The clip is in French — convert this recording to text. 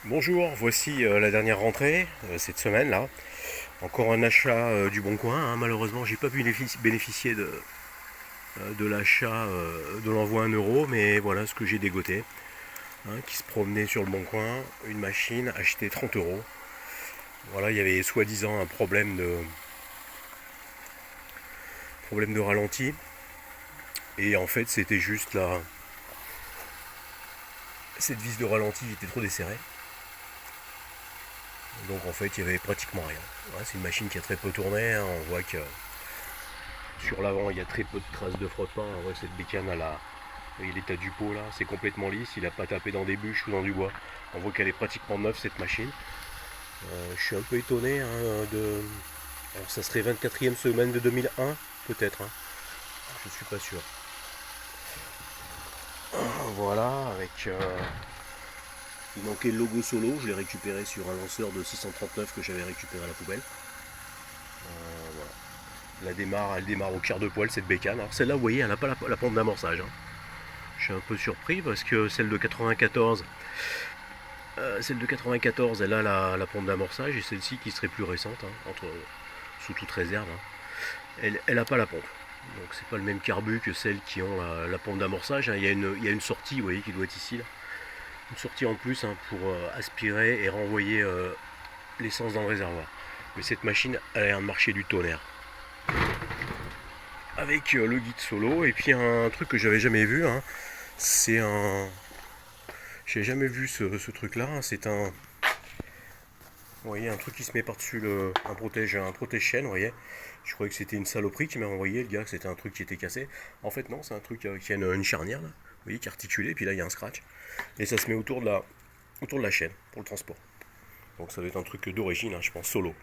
Bonjour, voici la dernière rentrée cette semaine là. Encore un achat du Bon Coin, hein. Malheureusement, j'ai pas pu bénéficier de l'achat de l'envoi 1 euro, mais voilà ce que j'ai dégoté. Hein, qui se promenait sur le Bon Coin, une machine achetée 30 euros. Voilà, il y avait soi-disant un problème de ralenti, et en fait, c'était juste cette vis de ralenti était trop desserrée. Donc en fait, il y avait pratiquement rien. Ouais, c'est une machine qui a très peu tourné, hein. On voit que sur l'avant, il y a très peu de traces de frottement. En vrai, cette bécane à la. Vous voyez l'état du pot là, c'est complètement lisse, il n'a pas tapé dans des bûches ou dans du bois. On voit qu'elle est pratiquement neuve cette machine. Je suis un peu étonné, hein, de. Alors ça serait 24e semaine de 2001, peut-être, hein. Je suis pas sûr. Voilà, avec. Il manquait le logo solo, je l'ai récupéré sur un lanceur de 639 que j'avais récupéré à la poubelle. Voilà. Elle démarre au quart de poil cette bécane. Alors celle-là, vous voyez, elle n'a pas la pompe d'amorçage, hein. Je suis un peu surpris parce que celle de 94, elle a la pompe d'amorçage, et celle-ci qui serait plus récente, hein, sous toute réserve, hein, elle n'a pas la pompe. Donc c'est pas le même carbu que celles qui ont la pompe d'amorçage, hein. Il y a une sortie, vous voyez, qui doit être ici là. Une sortie en plus, hein, pour aspirer et renvoyer l'essence dans le réservoir. Mais cette machine, elle a l'air de marcher du tonnerre. Avec le guide solo, et puis un truc que j'avais jamais vu, hein, c'est un. J'ai jamais vu ce truc-là, hein. C'est un. Vous voyez, un truc qui se met par-dessus un protège-chaîne, vous voyez. Je croyais que c'était une saloperie qui m'a envoyé, le gars, que c'était un truc qui était cassé. En fait, non, c'est un truc qui a une charnière, là. Vous voyez, qui est articulé, puis là, il y a un scratch. Et ça se met autour de la chaîne, pour le transport. Donc ça doit être un truc d'origine, hein, je pense, solo.